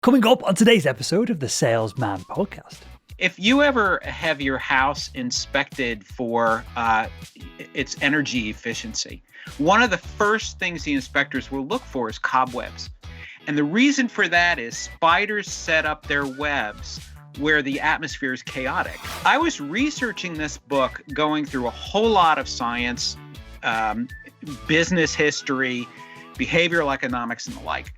Coming up on today's episode of the Salesman Podcast. If you ever have your house inspected for its energy efficiency, one of the first things the inspectors will look for is cobwebs. And the reason for that is spiders set up their webs where the atmosphere is chaotic. I was researching this book, going through a whole lot of science, business history, behavioral economics, and the like.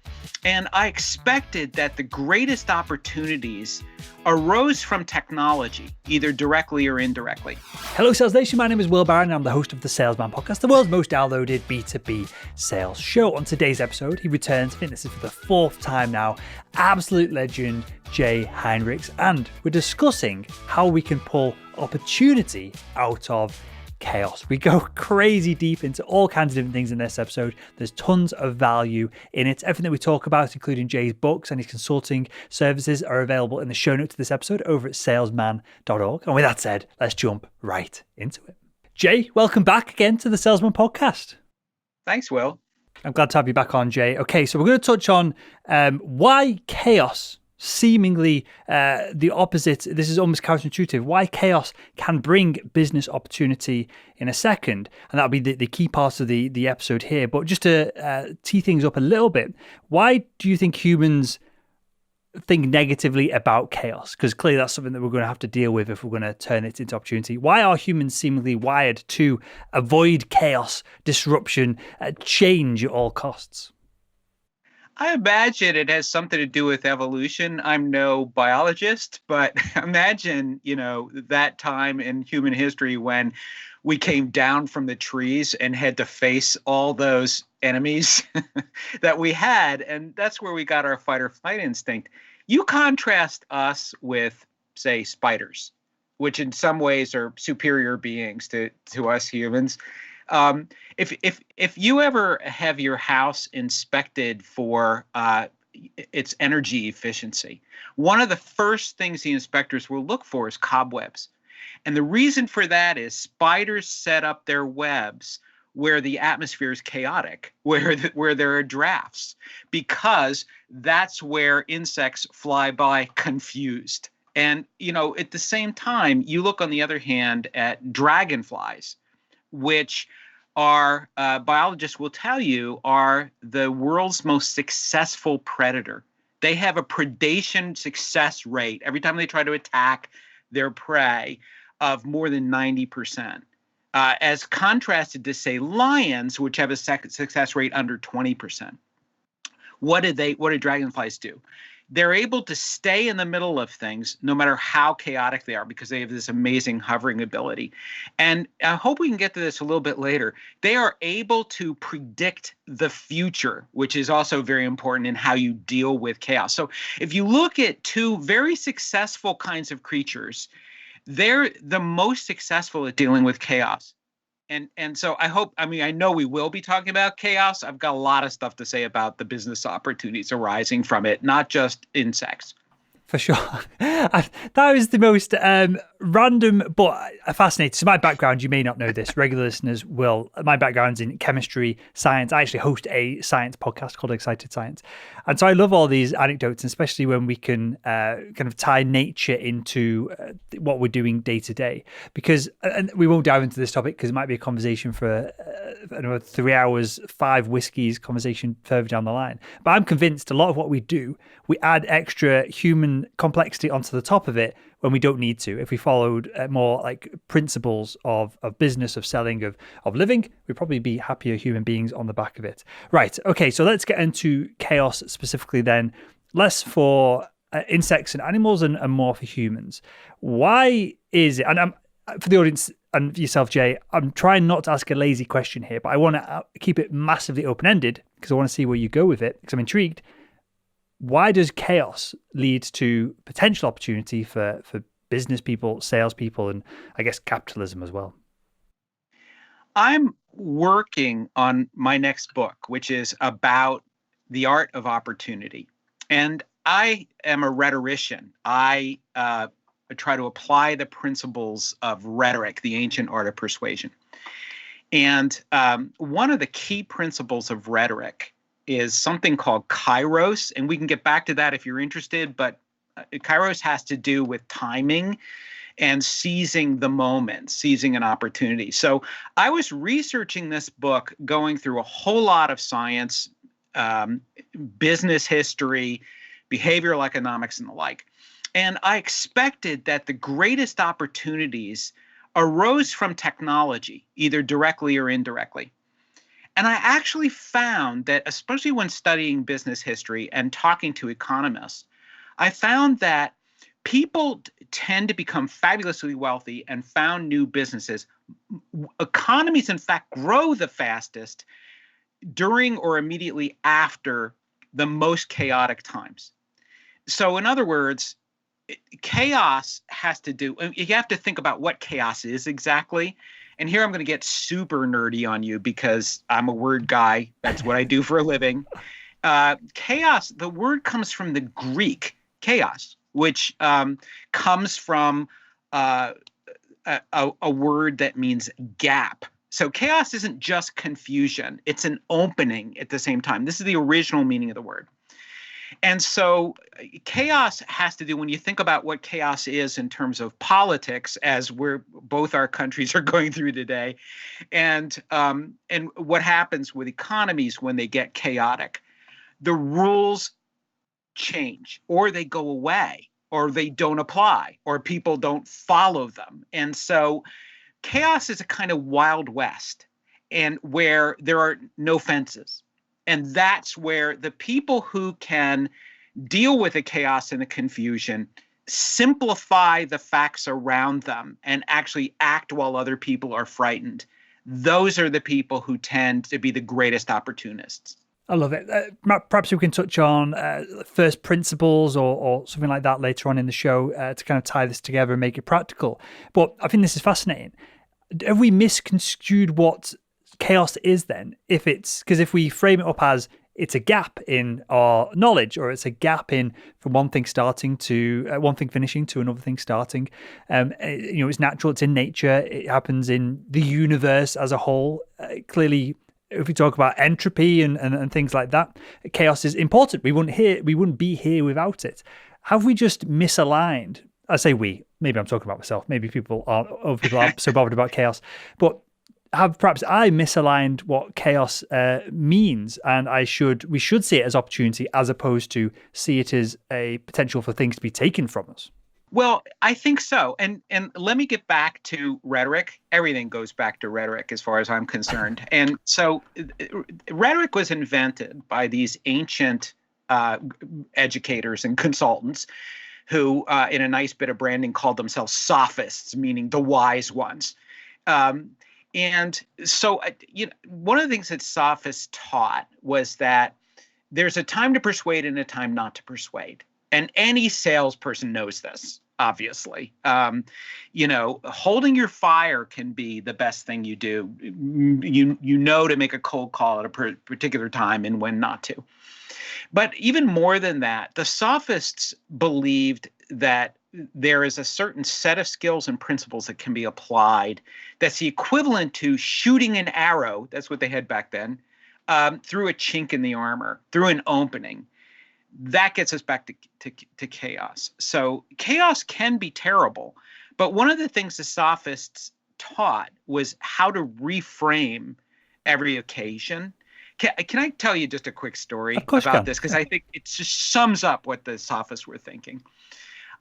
And I expected that the greatest opportunities arose from technology, either directly or indirectly. Hello, Sales Nation. My name is Will Barron, and I'm the host of the Salesman Podcast, the world's most downloaded B2B sales show. On today's episode, he returns, I think this is for the fourth time now, absolute legend, Jay Heinrichs, and we're discussing how we can pull opportunity out of chaos. We go crazy deep into all kinds of different things in this episode. There's tons of value in it. Everything that we talk about, including Jay's books and his consulting services, are available in the show notes to this episode over at salesman.org. And with that said, let's jump right into it. Jay, welcome back again to the Salesman Podcast. Thanks, Will. I'm glad to have you back on, Jay. Okay, so we're going to touch on why chaos, seemingly the opposite, this is almost counterintuitive, why chaos can bring business opportunity in a second. And that'll be the key part of the episode here. But just to tee things up a little bit, why do you think humans think negatively about chaos? Because clearly that's something that we're going to have to deal with if we're going to turn it into opportunity. Why are humans seemingly wired to avoid chaos, disruption, change at all costs? I imagine it has something to do with evolution. I'm no biologist, but imagine, that time in human history when we came down from the trees and had to face all those enemies that we had. And that's where we got our fight or flight instinct. You contrast us with, say, spiders, which in some ways are superior beings to us humans. If you ever have your house inspected for its energy efficiency, one of the first things the inspectors will look for is cobwebs. And the reason for that is spiders set up their webs where the atmosphere is chaotic, where there are drafts, because that's where insects fly by confused. And, at the same time, you look on the other hand at dragonflies, which are, biologists will tell you, are the world's most successful predator. They have a predation success rate every time they try to attack their prey of more than 90%, as contrasted to, say, lions, which have a success rate under 20%. What do dragonflies do? They're able to stay in the middle of things no matter how chaotic they are because they have this amazing hovering ability. And I hope we can get to this a little bit later. They are able to predict the future, which is also very important in how you deal with chaos. So if you look at two very successful kinds of creatures, they're the most successful at dealing with chaos. And so I know we will be talking about chaos. I've got a lot of stuff to say about the business opportunities arising from it, not just insects. For sure. That was the most random but fascinating. So my background, you may not know this, regular listeners will. My background's in chemistry, science. I actually host a science podcast called Excited Science. And so I love all these anecdotes, especially when we can kind of tie nature into what we're doing day to day. Because, and we won't dive into this topic because it might be a conversation for another 3 hours, 5 whiskeys conversation further down the line. But I'm convinced a lot of what we do, we add extra human complexity onto the top of it when we don't need to. If we followed more like principles of business, of selling, of living, we'd probably be happier human beings on the back of it. Right. Okay. So let's get into chaos specifically then, less for insects and animals and more for humans. Why is it, and for the audience and yourself, Jay, I'm trying not to ask a lazy question here, but I want to keep it massively open-ended because I want to see where you go with it because I'm intrigued. Why does chaos lead to potential opportunity for business people, salespeople, and I guess capitalism as well? I'm working on my next book, which is about the art of opportunity. And I am a rhetorician. I try to apply the principles of rhetoric, the ancient art of persuasion. And one of the key principles of rhetoric is something called kairos, and we can get back to that if you're interested, but kairos has to do with timing and seizing the moment, seizing an opportunity. So I was researching this book, going through a whole lot of science, business history, behavioral economics, and the like. And I expected that the greatest opportunities arose from technology, either directly or indirectly. And I actually found that, especially when studying business history and talking to economists, I found that people tend to become fabulously wealthy and found new businesses. Economies, in fact, grow the fastest during or immediately after the most chaotic times. So, in other words, chaos has to do, you have to think about what chaos is exactly. And here I'm going to get super nerdy on you because I'm a word guy. That's what I do for a living. Chaos, the word comes from the Greek chaos, which comes from a word that means gap. So chaos isn't just confusion. It's an opening at the same time. This is the original meaning of the word. And so chaos has to do, when you think about what chaos is in terms of politics, as both our countries are going through today, and what happens with economies when they get chaotic. The rules change, or they go away, or they don't apply, or people don't follow them. And so chaos is a kind of Wild West, and where there are no fences. And that's where the people who can deal with the chaos and the confusion, simplify the facts around them, and actually act while other people are frightened. Those are the people who tend to be the greatest opportunists. I love it. Perhaps we can touch on first principles or something like that later on in the show to kind of tie this together and make it practical. But I think this is fascinating. Have we misconstrued what chaos is then? If we frame it up as it's a gap in our knowledge, or it's a gap in from one thing starting to one thing finishing to another thing starting, it's natural, it's in nature, it happens in the universe as a whole. Clearly, if we talk about entropy and things like that, chaos is important. We wouldn't be here without it. Have we just misaligned? I say we. Maybe I'm talking about myself. Maybe other people aren't so bothered about chaos. But have perhaps I misaligned what chaos means, and we should see it as opportunity as opposed to see it as a potential for things to be taken from us? Well, I think so. And let me get back to rhetoric. Everything goes back to rhetoric as far as I'm concerned. And so rhetoric was invented by these ancient educators and consultants who, in a nice bit of branding, called themselves sophists, meaning the wise ones. And so one of the things that sophists taught was that there's a time to persuade and a time not to persuade. And any salesperson knows this, obviously. Holding your fire can be the best thing you do. You know to make a cold call at a particular time and when not to. But even more than that, the sophists believed that there is a certain set of skills and principles that can be applied that's the equivalent to shooting an arrow, that's what they had back then, through a chink in the armor, through an opening. That gets us back to chaos. So chaos can be terrible, but one of the things the sophists taught was how to reframe every occasion. Can I tell you just a quick story about this? Because I think it just sums up what the sophists were thinking.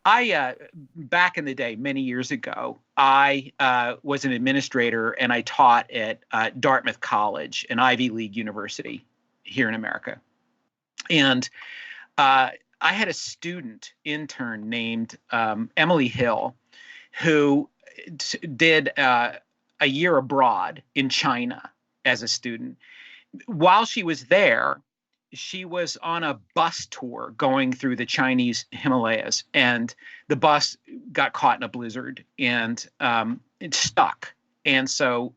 Back in the day, many years ago, I was an administrator and I taught at Dartmouth College, an Ivy League university here in America. And I had a student intern named Emily Hill, who did a year abroad in China as a student. While she was there, she was on a bus tour going through the Chinese Himalayas, and the bus got caught in a blizzard and it stuck. And so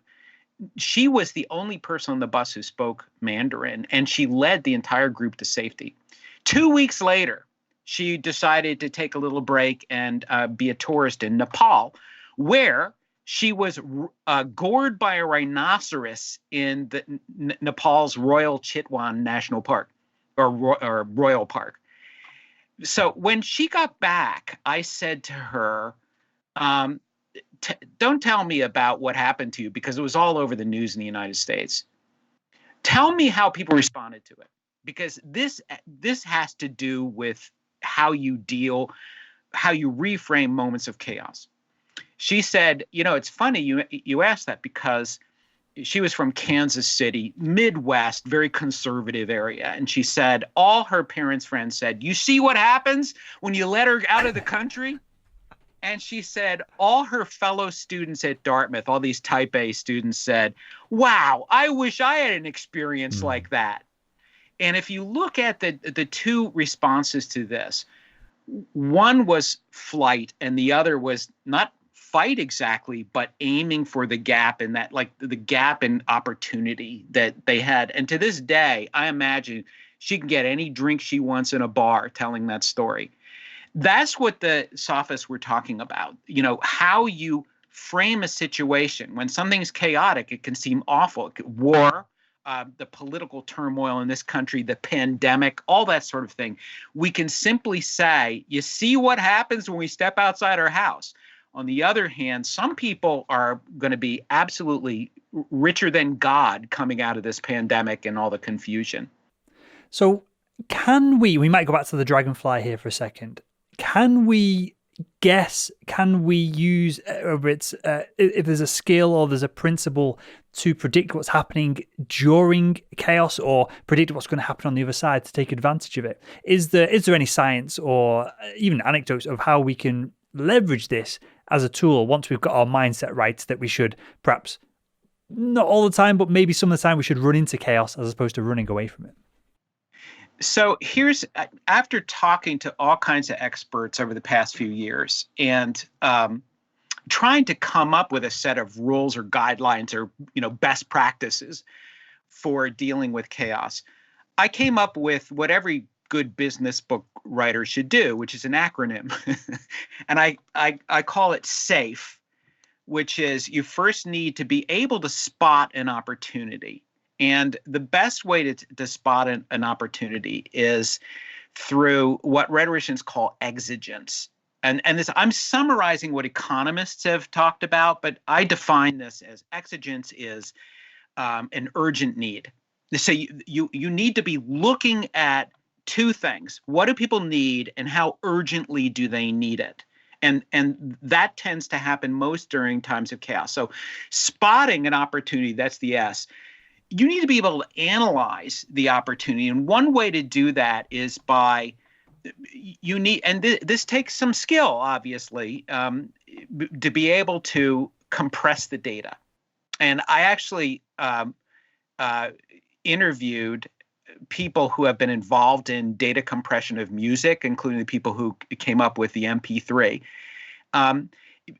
she was the only person on the bus who spoke Mandarin, and she led the entire group to safety. 2 weeks later, she decided to take a little break and be a tourist in Nepal, where She was gored by a rhinoceros in the Nepal's Royal Chitwan National Park, or Royal Park. So when she got back, I said to her, um, don't tell me about what happened to you, because it was all over the news in the United States. Tell me how people responded to it, because this has to do with how you reframe moments of chaos. She said, it's funny you asked that, because she was from Kansas City, Midwest, very conservative area. And she said all her parents' friends said, you see what happens when you let her out of the country? And she said all her fellow students at Dartmouth, all these type A students, said, wow, I wish I had an experience like that. And if you look at the two responses to this, one was flight and the other was not fight exactly, but aiming for the gap in that, like the gap in opportunity that they had. And to this day, I imagine she can get any drink she wants in a bar telling that story. That's what the sophists were talking about. How you frame a situation. When something's chaotic, it can seem awful. War, the political turmoil in this country, the pandemic, all that sort of thing. We can simply say, you see what happens when we step outside our house. On the other hand, some people are going to be absolutely richer than God coming out of this pandemic and all the confusion. So we might go back to the dragonfly here for a second. Can we guess, can we use, if there's a skill or there's a principle to predict what's happening during chaos, or predict what's going to happen on the other side to take advantage of it? Is there any science or even anecdotes of how we can leverage this as a tool once we've got our mindset right, that we should perhaps, not all the time, but maybe some of the time, we should run into chaos as opposed to running away from it? So after talking to all kinds of experts over the past few years and trying to come up with a set of rules or guidelines or best practices for dealing with chaos, I came up with what every good business book writer should do, which is an acronym. And I call it SAFE, which is you first need to be able to spot an opportunity. And the best way to spot an opportunity is through what rhetoricians call exigence. And this, I'm summarizing what economists have talked about, but I define this as exigence is an urgent need. So you need to be looking at two things. What do people need and how urgently do they need it? And that tends to happen most during times of chaos. So spotting an opportunity, that's the S. You need to be able to analyze the opportunity. And one way to do that is by this takes some skill, obviously, to be able to compress the data. And I actually interviewed people who have been involved in data compression of music, including the people who came up with the MP3.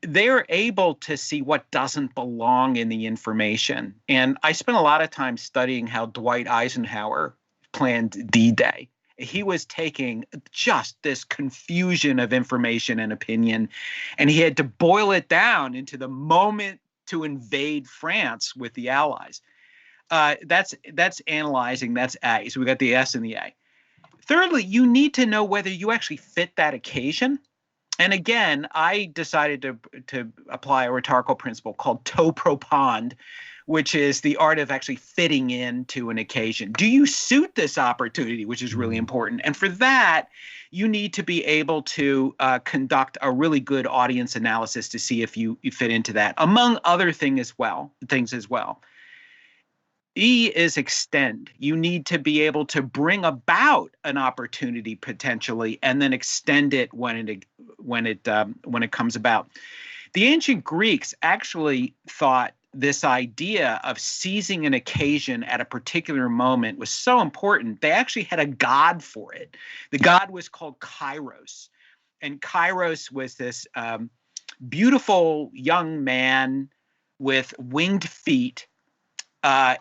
They're able to see what doesn't belong in the information. And I spent a lot of time studying how Dwight Eisenhower planned D-Day. He was taking just this confusion of information and opinion, and he had to boil it down into the moment to invade France with the Allies. That's analyzing, that's A. So we got the S and the A. Thirdly, you need to know whether you actually fit that occasion. And again, I decided to apply a rhetorical principle called to propond, which is the art of actually fitting into an occasion. Do you suit this opportunity, which is really important? And for that, you need to be able to conduct a really good audience analysis to see if you fit into that, among other things as well. E is extend. You need to be able to bring about an opportunity potentially, and then extend it when it comes about. The ancient Greeks actually thought this idea of seizing an occasion at a particular moment was so important. They actually had a god for it. The god was called Kairos, and Kairos was this beautiful young man with winged feet.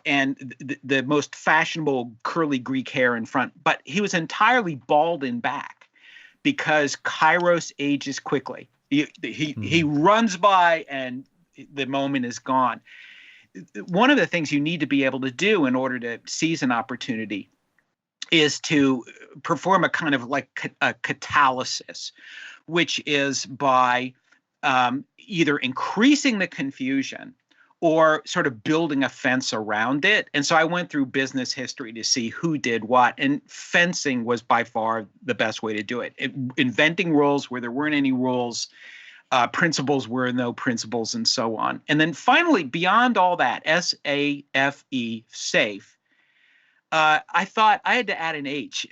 And the most fashionable curly Greek hair in front, but he was entirely bald in back because Kairos ages quickly. He runs by and the moment is gone. One of the things you need to be able to do in order to seize an opportunity is to perform a kind of like a catalysis, which is by either increasing the confusion or sort of building a fence around it. And so I went through business history to see who did what, and fencing was by far the best way to do it. Inventing rules where there weren't any rules, principles where no principles, and so on. And then finally, beyond all that, S-A-F-E, safe, I thought I had to add an H,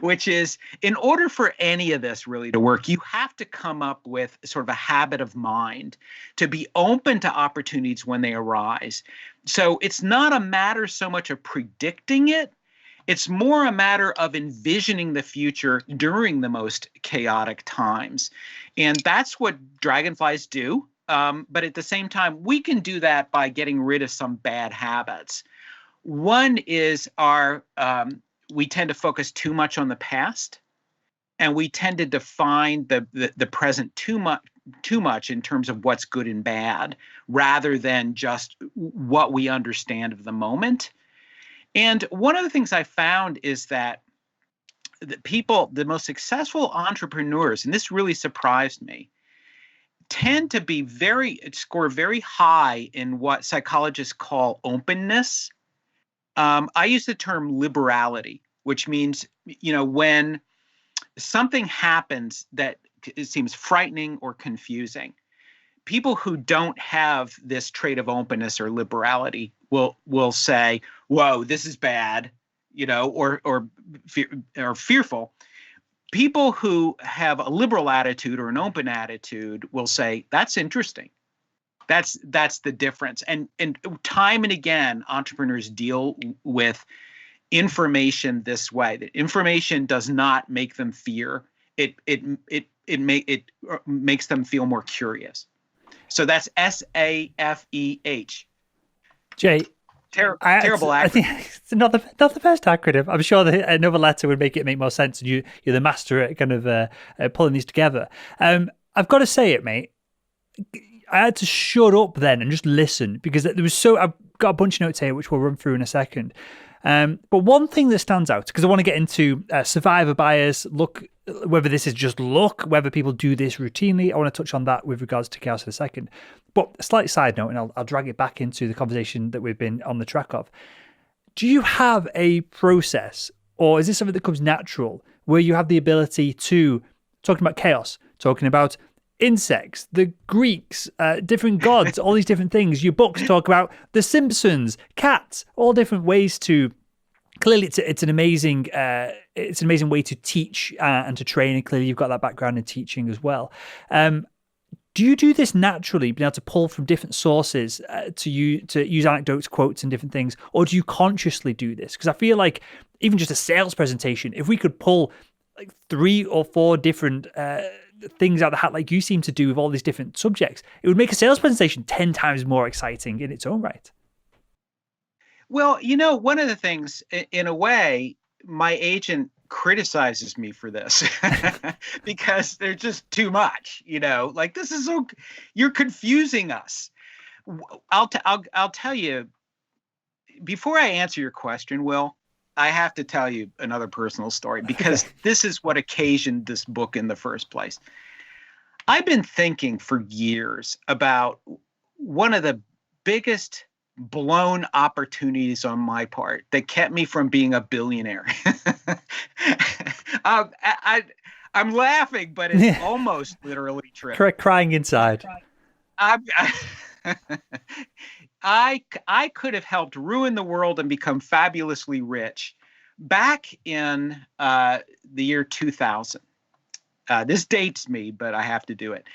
which is, in order for any of this really to work, you have to come up with sort of a habit of mind to be open to opportunities when they arise. So it's not a matter so much of predicting it. It's more a matter of envisioning the future during the most chaotic times. And that's what dragonflies do. But at the same time, we can do that by getting rid of some bad habits. One is we tend to focus too much on the past, and we tend to define the present too much in terms of what's good and bad, rather than just what we understand of the moment. And one of the things I found is that the most successful entrepreneurs, and this really surprised me, tend to score very high in what psychologists call openness. I use the term liberality, which means, when something happens that it seems frightening or confusing, people who don't have this trait of openness or liberality will say, "Whoa, this is bad," or fearful. People who have a liberal attitude or an open attitude will say, "That's interesting." That's the difference. And time and again, entrepreneurs deal with information this way. That information does not make them fear. It makes them feel more curious. So that's SAFEH. Jay, terrible acronym. I think it's not the best acronym. I'm sure that another letter would make it make more sense. And you're the master at kind of pulling these together. I've got to say it, mate. I had to shut up then and just listen, because I've got a bunch of notes here which we'll run through in a second. But one thing that stands out, because I want to get into survivor bias, whether this is just luck, whether people do this routinely. I want to touch on that with regards to chaos in a second. But a slight side note, and I'll drag it back into the conversation that we've been on the track of. Do you have a process, or is this something that comes natural, where you have the ability to, talking about chaos, talking about insects, the Greeks, different gods, all these different things. Your books talk about the Simpsons, cats, all different ways to. Clearly, it's an amazing way to teach and to train. And clearly, you've got that background in teaching as well. Do you do this naturally, being able to pull from different sources to use anecdotes, quotes, and different things, or do you consciously do this? Because I feel like even just a sales presentation, if we could pull like 3 or 4 different things out of the hat, like you seem to do with all these different subjects, it would make a sales presentation 10 times more exciting in its own right. Well, one of the things, in a way, my agent criticizes me for this because there's just too much, like, this is you're confusing us. I'll tell you, before I answer your question, Will, I have to tell you another personal story, because this is what occasioned this book in the first place. I've been thinking for years about one of the biggest blown opportunities on my part that kept me from being a billionaire. I'm laughing, but it's almost literally true. Correct, crying inside. I could have helped ruin the world and become fabulously rich back in the year 2000. This dates me, but I have to do it.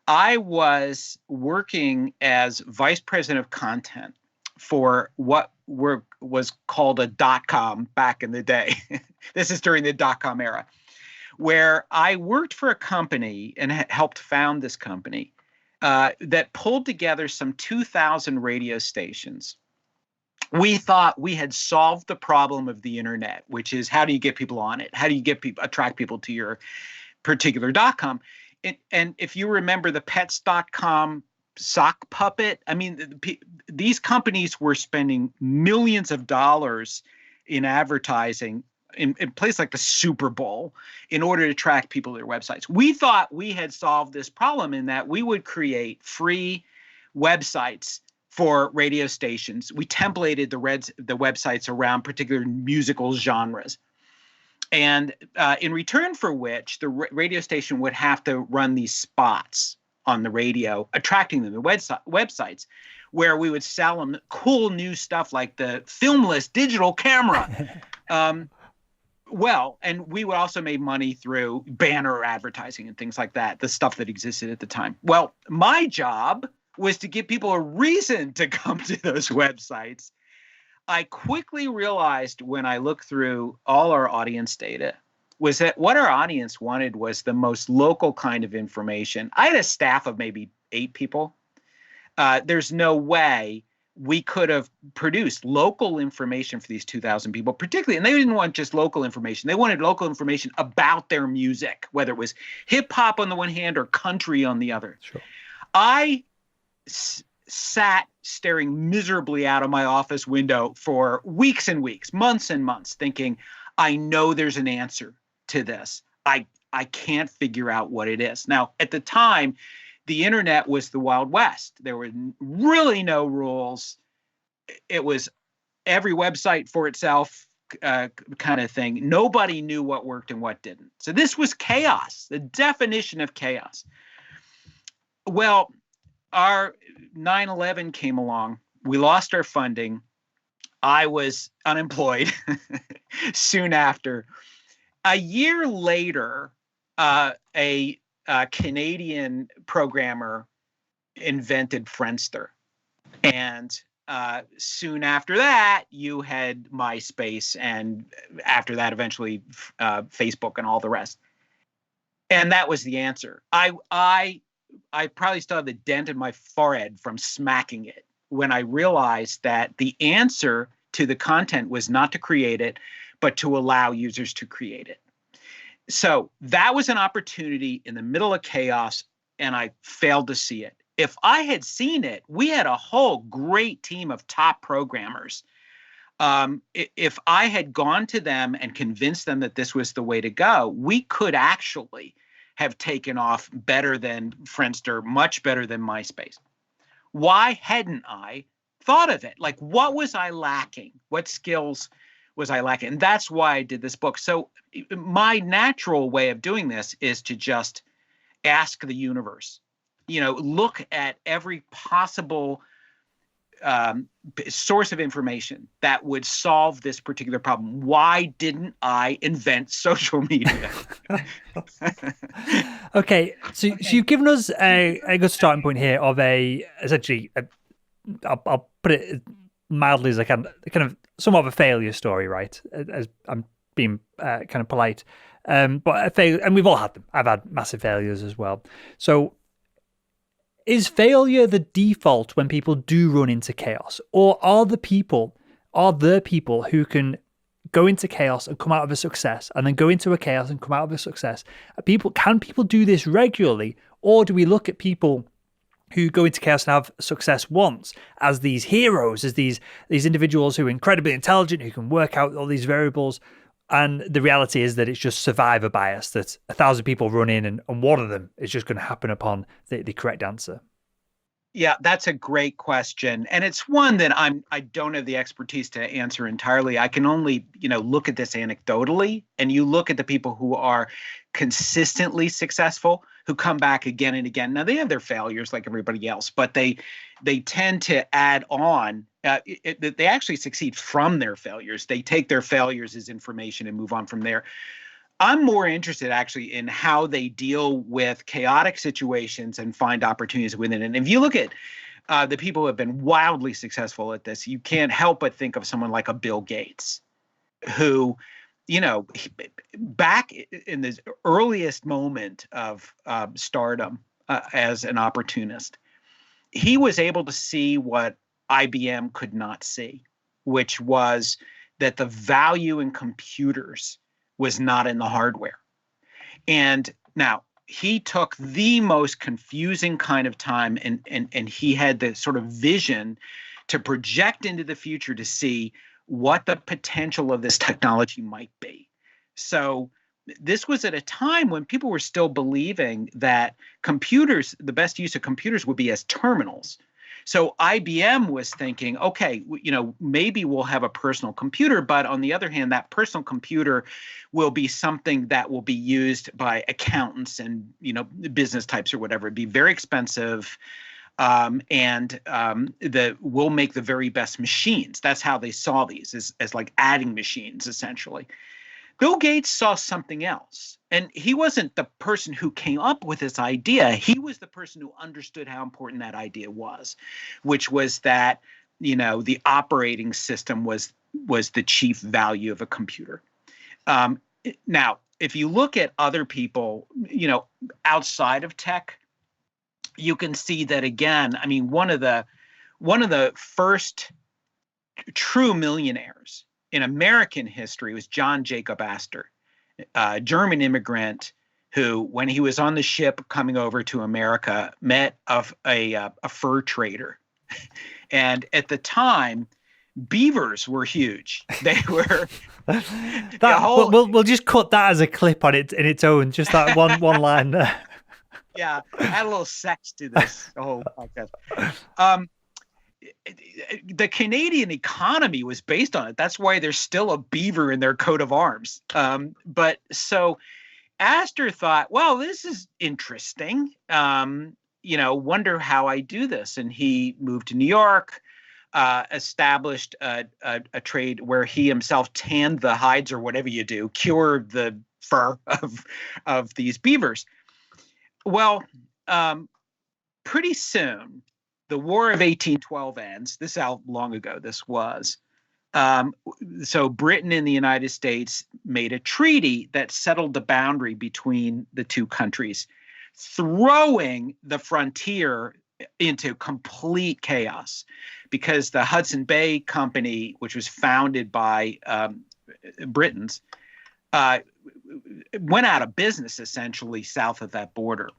I was working as vice president of content for what was called a .com back in the day. This is during the .com era, where I worked for a company and helped found this company that pulled together some 2,000 radio stations. We thought we had solved the problem of the internet, which is, how do you get people on it? How do you attract people to your particular .com? And if you remember the pets.com sock puppet. I mean, these companies were spending millions of dollars in advertising in places like the Super Bowl in order to track people to their websites. We thought we had solved this problem in that we would create free websites for radio stations. We templated the websites around particular musical genres. And in return for which, the radio station would have to run these spots on the radio, attracting them to websites, where we would sell them cool new stuff like the filmless digital camera. Well, and we would also make money through banner advertising and things like that, the stuff that existed at the time. Well, my job was to give people a reason to come to those websites. I quickly realized when I looked through all our audience data was that what our audience wanted was the most local kind of information. I had a staff of maybe 8 people. There's no way we could have produced local information for these 2,000 people, particularly, and they didn't want just local information. They wanted local information about their music, whether it was hip hop on the one hand or country on the other. Sure. I sat staring miserably out of my office window for weeks and weeks, months and months, thinking, I know there's an answer to this. I can't figure out what it is. Now, at the time, the internet was the Wild West. There were really no rules. It was every website for itself kind of thing. Nobody knew what worked and what didn't. So this was chaos, the definition of chaos. Well, our 9/11 came along. We lost our funding. I was unemployed soon after. A year later, a Canadian programmer invented Friendster. And soon after that, you had MySpace, and after that, eventually Facebook and all the rest. And that was the answer. I probably still have the dent in my forehead from smacking it when I realized that the answer to the content was not to create it, but to allow users to create it. So that was an opportunity in the middle of chaos, and I failed to see it. If I had seen it, we had a whole great team of top programmers. If I had gone to them and convinced them that this was the way to go, we could actually have taken off better than Friendster, much better than MySpace. Why hadn't I thought of it? Like, what was I lacking? What skills was I lacking? And that's why I did this book. So my natural way of doing this is to just ask the universe, look at every possible source of information that would solve this particular problem. Why didn't I invent social media? Okay, so you've given us a good starting point here of I'll put it mildly as I can, kind of somewhat of a failure story, right? As I'm being kind of polite, but a failure, and we've all had them. I've had massive failures as well. So, is failure the default when people do run into chaos, or are there people who can go into chaos and come out of a success, and then go into a chaos and come out of a success? Can people do this regularly, or do we look at people who go into chaos and have success once as these heroes, as these individuals who are incredibly intelligent, who can work out all these variables? And the reality is that it's just survivor bias, that 1,000 people run in and one of them is just going to happen upon the correct answer. Yeah, that's a great question. And it's one that I don't have the expertise to answer entirely. I can only, look at this anecdotally, and you look at the people who are consistently successful, who come back again and again. Now, they have their failures like everybody else, but they tend to add on. They actually succeed from their failures. They take their failures as information and move on from there. I'm more interested actually in how they deal with chaotic situations and find opportunities within it. And if you look at the people who have been wildly successful at this, you can't help but think of someone like a Bill Gates, who, back in the earliest moment of stardom as an opportunist, he was able to see what IBM could not see, which was that the value in computers was not in the hardware. And now he took the most confusing kind of time, and he had the sort of vision to project into the future to see what the potential of this technology might be. So this was at a time when people were still believing that computers, the best use of computers would be as terminals. So IBM was thinking, okay, maybe we'll have a personal computer, but on the other hand, that personal computer will be something that will be used by accountants and, business types or whatever. It'd be very expensive. And we'll make the very best machines. That's how they saw these, as like adding machines, essentially. Bill Gates saw something else, and he wasn't the person who came up with this idea. He was the person who understood how important that idea was, which was that, the operating system was the chief value of a computer. Now, if you look at other people, outside of tech, you can see that again. I mean, one of the first true millionaires in American history was John Jacob Astor, a German immigrant who, when he was on the ship coming over to America, met a fur trader. And at the time, beavers were huge. They were. We'll just cut that as a clip on it in its own. Just that one line there. Yeah, add a little sex to this whole podcast. The Canadian economy was based on it. That's why there's still a beaver in their coat of arms. But so Astor thought, well, this is interesting. Wonder how I do this. And he moved to New York, established a trade where he himself tanned the hides or whatever you do, cured the fur of these beavers. Well, pretty soon, the War of 1812 ends. This is how long ago this was. So Britain and the United States made a treaty that settled the boundary between the two countries, throwing the frontier into complete chaos, because the Hudson Bay Company, which was founded by Britons, went out of business essentially south of that border.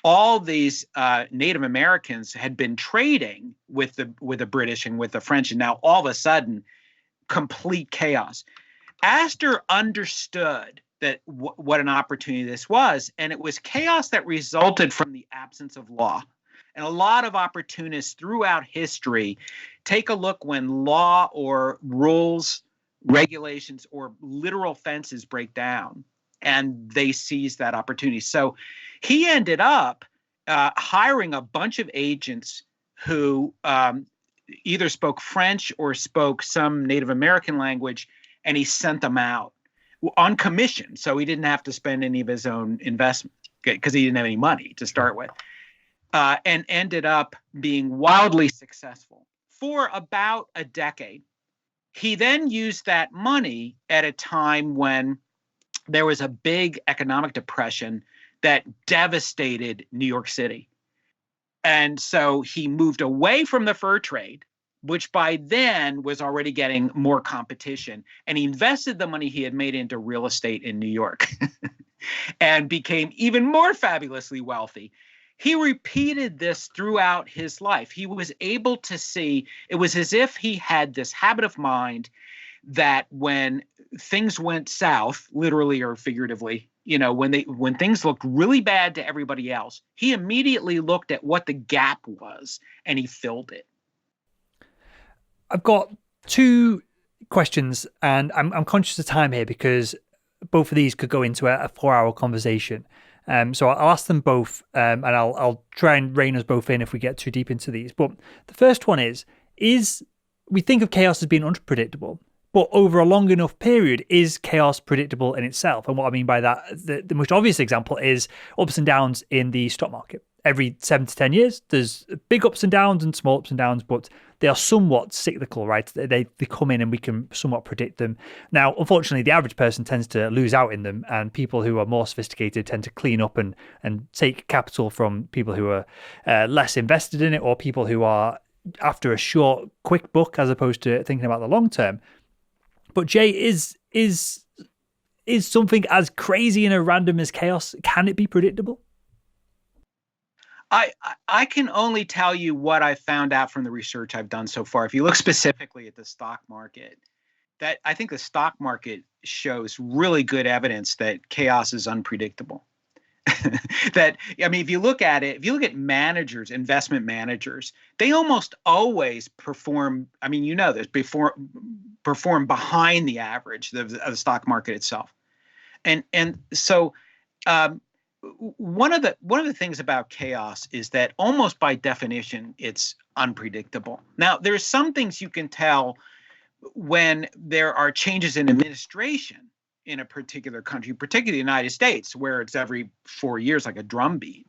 All these Native Americans had been trading with the British and with the French, and now all of a sudden, complete chaos. Astor understood that what an opportunity this was, and it was chaos that resulted from the absence of law. And a lot of opportunists throughout history take a look when law or rules, regulations, or literal fences break down, and they seize that opportunity. So he ended up hiring a bunch of agents who either spoke French or spoke some Native American language, and he sent them out on commission. So he didn't have to spend any of his own investment because he didn't have any money to start with, and ended up being wildly successful for about a decade. He then used that money at a time when there was a big economic depression that devastated New York City. And so he moved away from the fur trade, which by then was already getting more competition. And he invested the money he had made into real estate in New York and became even more fabulously wealthy. He repeated this throughout his life. He was able to see, it was as if he had this habit of mind that when things went south, literally or figuratively, when things looked really bad to everybody else, he immediately looked at what the gap was and he filled it. I've got two questions, and I'm conscious of time here because both of these could go into a 4-hour conversation. So I'll ask them both, and I'll try and rein us both in if we get too deep into these. But the first one is we think of chaos as being unpredictable, but over a long enough period, is chaos predictable in itself? And what I mean by that, the most obvious example is ups and downs in the stock market. Every 7 to 10 years, there's big ups and downs and small ups and downs, but they are somewhat cyclical, right? They come in and we can somewhat predict them. Now, unfortunately, the average person tends to lose out in them, and people who are more sophisticated tend to clean up and take capital from people who are less invested in it, or people who are after a short, quick buck as opposed to thinking about the long term. But Jay, is something as crazy and as random as chaos, can it be predictable? I can only tell you what I found out from the research I've done so far. If you look specifically at the stock market, that I think the stock market shows really good evidence that chaos is unpredictable. That, I mean, if you look at it, if you look at managers, investment managers, they almost always perform. I mean, you know this, perform behind the average of the stock market itself, and so one of the things about chaos is that almost by definition it's unpredictable. Now, there's some things you can tell when there are changes in administration in a particular country, particularly the United States, where it's every 4 years, like a drumbeat.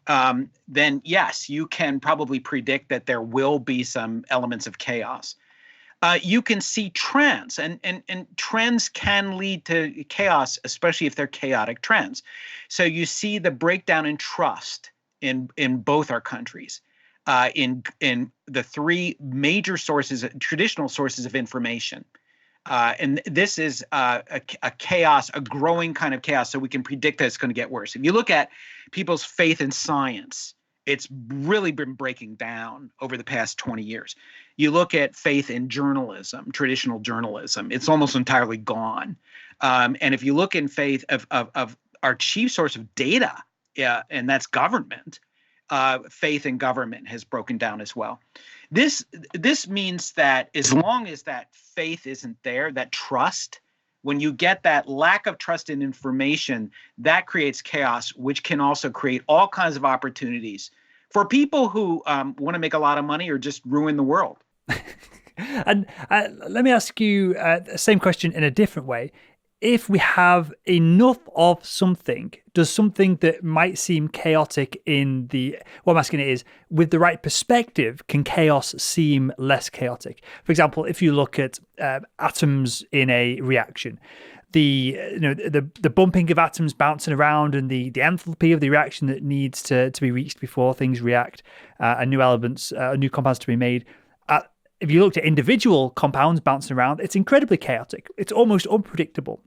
Then yes, you can probably predict that there will be some elements of chaos. You can see trends, and trends can lead to chaos, especially if they're chaotic trends. So you see the breakdown in trust in both our countries, in the three major sources, traditional sources of information. And this is a chaos, a growing kind of chaos. So we can predict that it's going to get worse. If you look at people's faith in science, it's really been breaking down over the past 20 years. You look at faith in journalism, traditional journalism, it's almost entirely gone. And if you look in faith of our chief source of data, and that's government, faith in government has broken down as well. This means that as long as that faith isn't there, that trust, when you get that lack of trust in information, that creates chaos, which can also create all kinds of opportunities for people who want to make a lot of money or just ruin the world. And let me ask you the same question in a different way. If we have enough of something, does something that might seem chaotic what I'm asking is, with the right perspective, can chaos seem less chaotic? For example, if you look at atoms in a reaction, the bumping of atoms bouncing around and the enthalpy of the reaction that needs to be reached before things react, and new elements, new compounds to be made. If you looked at individual compounds bouncing around, it's incredibly chaotic. It's almost unpredictable.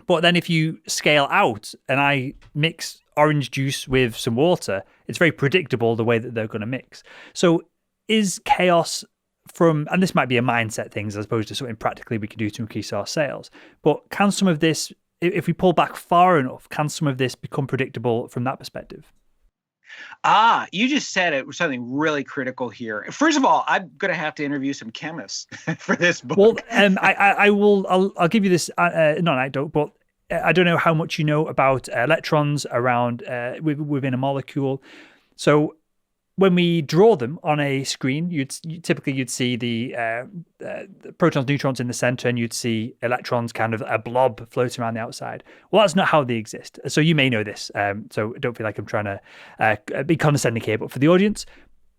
But then if you scale out and I mix orange juice with some water, it's very predictable the way that they're going to mix. So is chaos and this might be a mindset thing as opposed to something practically we can do to increase our sales, but can some of this, if we pull back far enough, can some of this become predictable from that perspective? You just said it was something really critical here. First of all, I'm going to have to interview some chemists for this book. Well, I'll give you this, not an anecdote, but I don't know how much you know about electrons around within a molecule. So when we draw them on a screen, you'd see the protons, neutrons in the center, and you'd see electrons, kind of a blob floating around the outside. Well, that's not how they exist. So you may know this. So don't feel like I'm trying to be condescending here. But for the audience,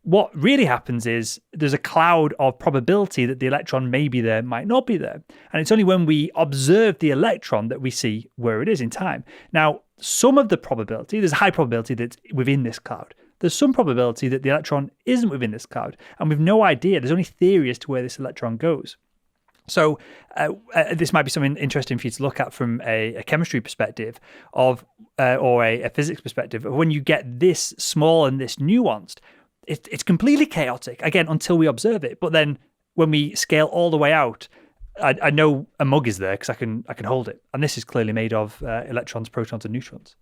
what really happens is there's a cloud of probability that the electron may be there, might not be there. And it's only when we observe the electron that we see where it is in time. Now, some of the probability, there's a high probability that's within this cloud. There's some probability that the electron isn't within this cloud, and we've no idea. There's only theory as to where this electron goes. So this might be something interesting for you to look at from a chemistry perspective or a physics perspective. When you get this small and this nuanced, it's completely chaotic, again, until we observe it. But then when we scale all the way out, I know a mug is there because I can hold it. And this is clearly made of electrons, protons, and neutrons.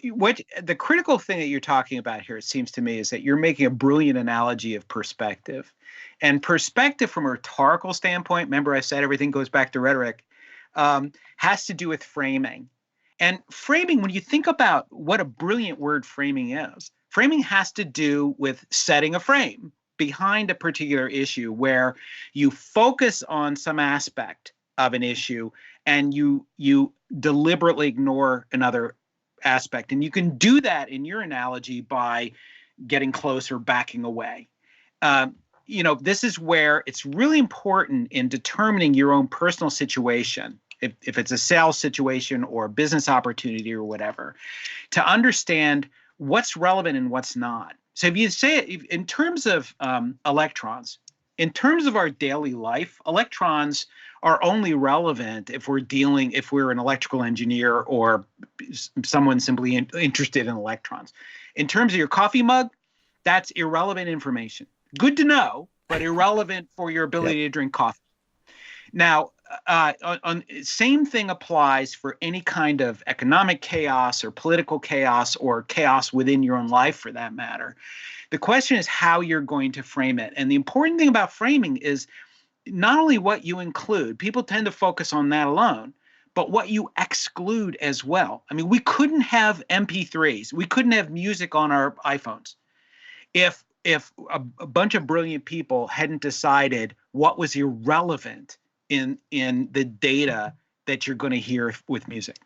What the critical thing that you're talking about here, it seems to me, is that you're making a brilliant analogy of perspective. And perspective from a rhetorical standpoint, remember I said everything goes back to rhetoric, has to do with framing. And framing, when you think about what a brilliant word framing is, framing has to do with setting a frame behind a particular issue where you focus on some aspect of an issue and you deliberately ignore another aspect. And you can do that in your analogy by getting closer, backing away. This is where it's really important in determining your own personal situation, if it's a sales situation or a business opportunity or whatever, to understand what's relevant and what's not. So if you say it in terms of electrons, In terms of our daily life, electrons are only relevant if we're an electrical engineer or someone simply interested in electrons. In terms of your coffee mug, that's irrelevant information. Good to know, but irrelevant for your ability to drink coffee. Now, same thing applies for any kind of economic chaos or political chaos or chaos within your own life, for that matter. The question is how you're going to frame it. And the important thing about framing is not only what you include, people tend to focus on that alone, but what you exclude as well. I mean, we couldn't have MP3s. We couldn't have music on our iPhones if a bunch of brilliant people hadn't decided what was irrelevant in the data that you're going to hear with music.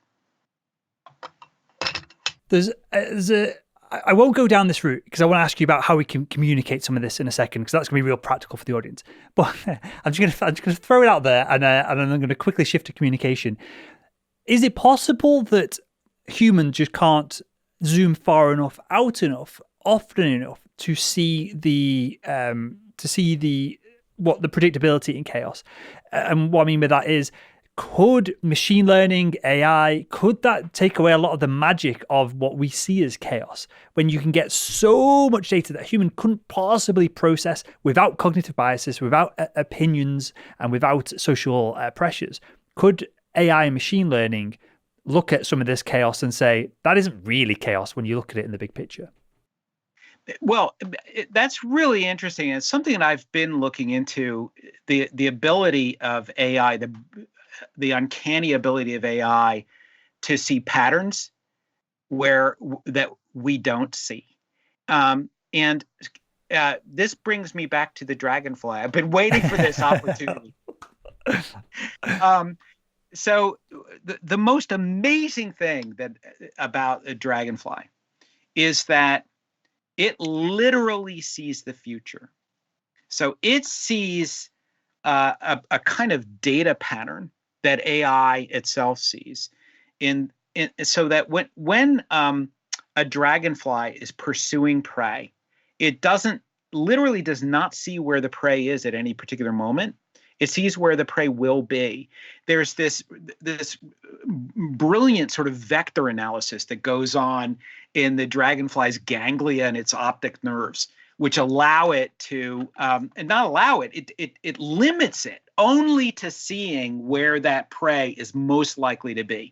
I won't go down this route because I want to ask you about how we can communicate some of this in a second, because that's going to be real practical for the audience. But I'm just going to throw it out there, and then I'm going to quickly shift to communication. Is it possible that humans just can't zoom far enough, out enough, often enough to see the predictability in chaos? And what I mean by that is, could machine learning, AI, could that take away a lot of the magic of what we see as chaos, when you can get so much data that a human couldn't possibly process without cognitive biases, without opinions, and without social pressures? Could AI and machine learning look at some of this chaos and say, that isn't really chaos when you look at it in the big picture? Well, that's really interesting. It's something that I've been looking into, the ability of AI, the uncanny ability of AI to see patterns that we don't see. And this brings me back to the dragonfly. I've been waiting for this opportunity. So the most amazing thing about a dragonfly is that it literally sees the future. So it sees a kind of data pattern that AI itself sees, so that when a dragonfly is pursuing prey, it literally does not see where the prey is at any particular moment. It sees where the prey will be. There's this brilliant sort of vector analysis that goes on in the dragonfly's ganglia and its optic nerves, which allow it to, and not allow it, it limits it only to seeing where that prey is most likely to be,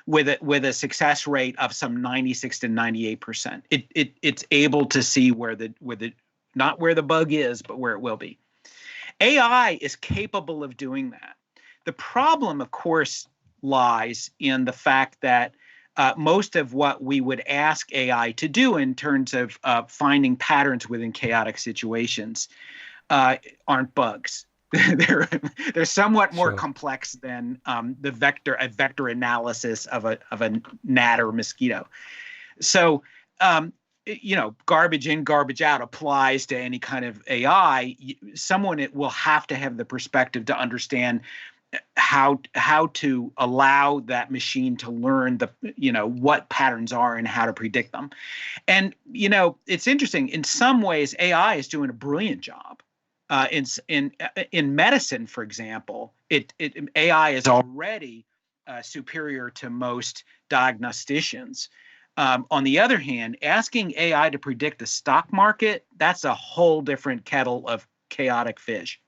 with a success rate of some 96 to 98%. It's able to see not where the bug is, but where it will be. AI is capable of doing that. The problem, of course, lies in the fact that most of what we would ask AI to do in terms of finding patterns within chaotic situations aren't bugs. They're somewhat more complex than a vector analysis of a gnat or mosquito. So, garbage in, garbage out applies to any kind of AI. Someone will have to have the perspective to understand how to allow that machine to learn what patterns are and how to predict them. And it's interesting. In some ways, AI is doing a brilliant job. In medicine, for example, AI is already superior to most diagnosticians. On the other hand, asking AI to predict the stock market, that's a whole different kettle of chaotic fish.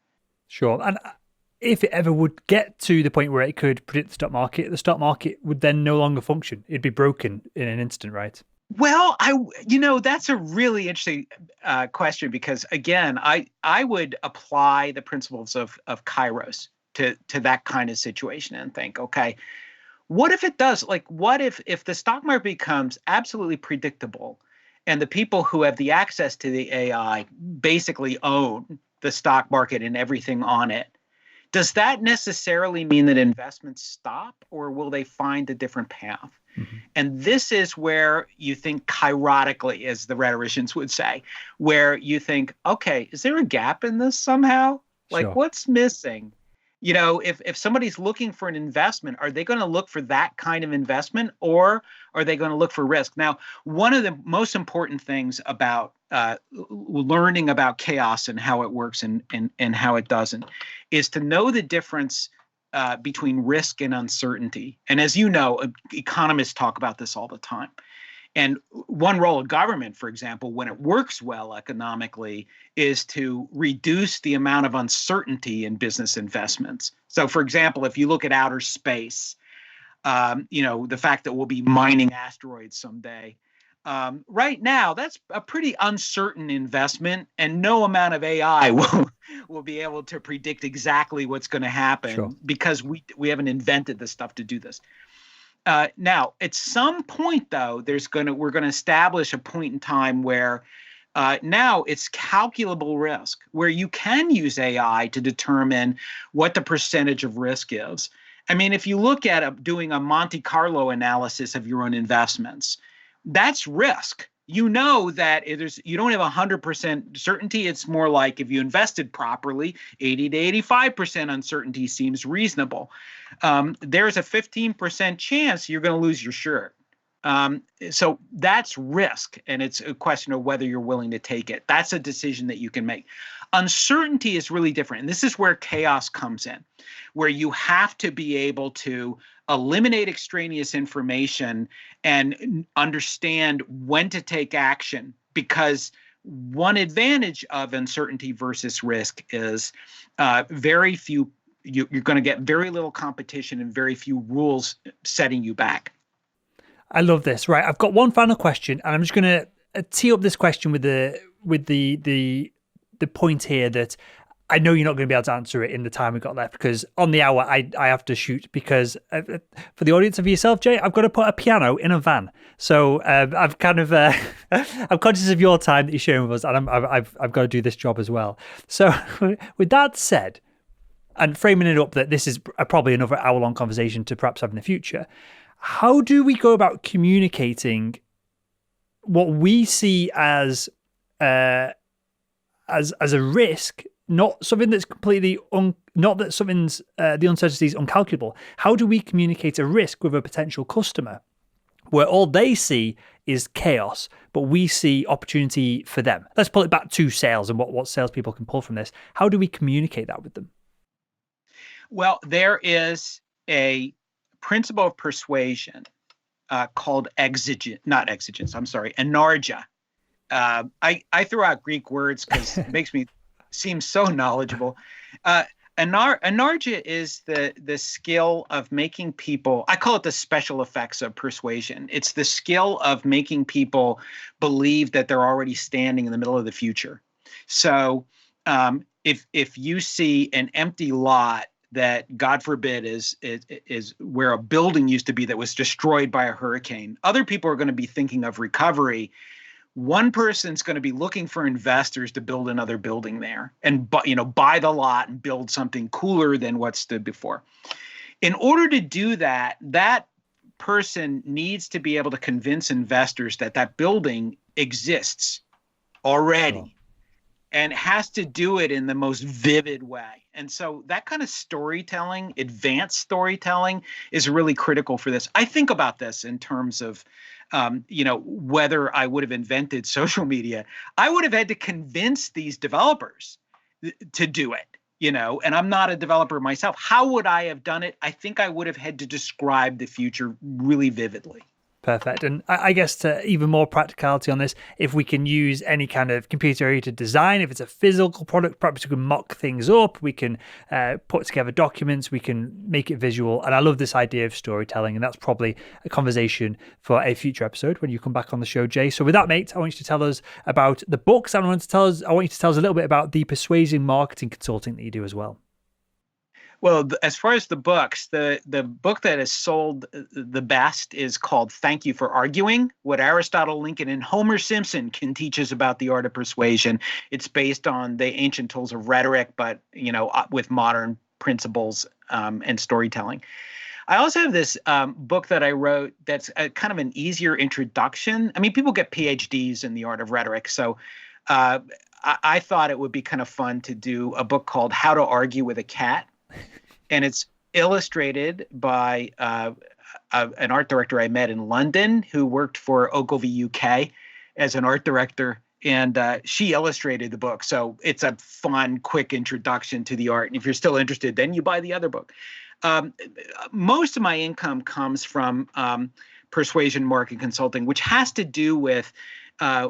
Sure. And if it ever would get to the point where it could predict the stock market would then no longer function. It'd be broken in an instant, right? Well, that's a really interesting question, because again, I would apply the principles of Kairos to that kind of situation and think, okay, what if it does? Like, what if the stock market becomes absolutely predictable, and the people who have the access to the AI basically own the stock market and everything on it? Does that necessarily mean that investments stop, or will they find a different path? Mm-hmm. And this is where you think kairotically, as the rhetoricians would say, where you think, okay, is there a gap in this somehow? Like, sure. What's missing? If somebody's looking for an investment, are they going to look for that kind of investment, or are they going to look for risk? Now, one of the most important things about learning about chaos and how it works and how it doesn't, is to know the difference between risk and uncertainty. And as you know, economists talk about this all the time. And one role of government, for example, when it works well economically, is to reduce the amount of uncertainty in business investments. So, for example, if you look at outer space, the fact that we'll be mining asteroids someday, right now, that's a pretty uncertain investment, and no amount of AI will be able to predict exactly what's going to happen. Sure. Because we haven't invented the stuff to do this. Now, at some point, though, we're going to establish a point in time where now it's calculable risk, where you can use AI to determine what the percentage of risk is. I mean, if you look at doing a Monte Carlo analysis of your own investments, that's risk. You know that you don't have 100% certainty. It's more like if you invested properly, 80 to 85% uncertainty seems reasonable. There's a 15% chance you're going to lose your shirt. So that's risk, and it's a question of whether you're willing to take it. That's a decision that you can make. Uncertainty is really different, and this is where chaos comes in, where you have to be able to eliminate extraneous information and understand when to take action, because one advantage of uncertainty versus risk is very few. You're going to get very little competition and very few rules setting you back. I love this. Right, I've got one final question, and I'm just going to tee up this question with the point here that I know you're not going to be able to answer it in the time we've got left, because on the hour I have to shoot, because for the audience of yourself, Jay, I've got to put a piano in a van. So I've kind of I'm conscious of your time that you're sharing with us, and I've got to do this job as well. So with that said, and framing it up that this is probably another hour-long conversation to perhaps have in the future, how do we go about communicating what we see as a risk, not something that's completely not that something's the uncertainty is uncalculable? How do we communicate a risk with a potential customer where all they see is chaos, but we see opportunity for them? Let's pull it back to sales and what salespeople can pull from this. How do we communicate that with them? Well, there is a principle of persuasion called anarja. I throw out Greek words because it makes me seem so knowledgeable. Anarja is the skill of making people, I call it the special effects of persuasion. It's the skill of making people believe that they're already standing in the middle of the future. So if you see an empty lot that, God forbid, is where a building used to be that was destroyed by a hurricane, other people are going to be thinking of recovery. One person's going to be looking for investors to build another building there and buy the lot and build something cooler than what stood before. In order to do that, that person needs to be able to convince investors that that building exists already. Oh. And has to do it in the most vivid way. And so that kind of storytelling, advanced storytelling, is really critical for this. I think about this in terms of, whether I would have invented social media. I would have had to convince these developers to do it, and I'm not a developer myself. How would I have done it? I think I would have had to describe the future really vividly. Perfect. And I guess to even more practicality on this, if we can use any kind of computer-aided design, if it's a physical product, perhaps we can mock things up, we can put together documents, we can make it visual. And I love this idea of storytelling, and that's probably a conversation for a future episode when you come back on the show, Jay. So with that, mate, I want you to tell us about the books, and I want you to tell us a little bit about the persuasion marketing consulting that you do as well. Well, as far as the books, the book that has sold the best is called Thank You for Arguing, What Aristotle, Lincoln, and Homer Simpson Can Teach Us About the Art of Persuasion. It's based on the ancient tools of rhetoric, but, with modern principles and storytelling. I also have this book that I wrote that's a kind of an easier introduction. I mean, people get PhDs in the art of rhetoric, so I thought it would be kind of fun to do a book called How to Argue with a Cat. And it's illustrated by an art director I met in London who worked for Ogilvy UK as an art director and she illustrated the book. So it's a fun, quick introduction to the art. And if you're still interested, then you buy the other book. Most of my income comes from Persuasion Marketing Consulting, which has to do with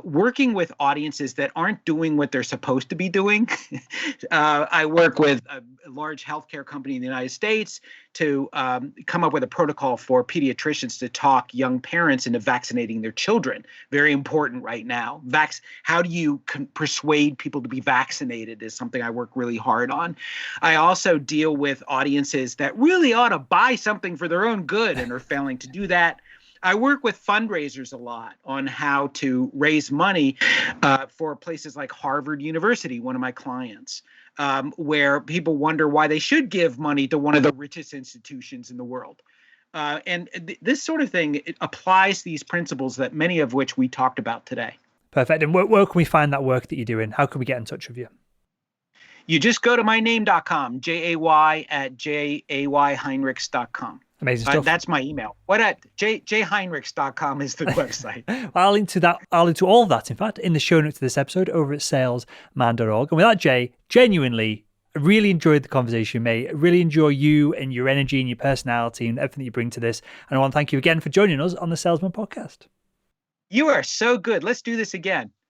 working with audiences that aren't doing what they're supposed to be doing. I work with a large healthcare company in the United States to come up with a protocol for pediatricians to talk young parents into vaccinating their children. Very important right now. How do you persuade people to be vaccinated is something I work really hard on. I also deal with audiences that really ought to buy something for their own good and are failing to do that. I work with fundraisers a lot on how to raise money for places like Harvard University, one of my clients, where people wonder why they should give money to one of the richest institutions in the world. This sort of thing, it applies these principles that many of which we talked about today. Perfect. And where can we find that work that you're doing? How can we get in touch with you? You just go to myname.com, jayheinrichs.com. Amazing stuff. That's my email. What at jayheinrichs.com is the website. I'll link to that. I'll link to all of that, in fact, in the show notes of this episode over at salesman.org. And with that, Jay, genuinely, I really enjoyed the conversation, mate. I really enjoy you and your energy and your personality and everything that you bring to this. And I want to thank you again for joining us on the Salesman Podcast. You are so good. Let's do this again.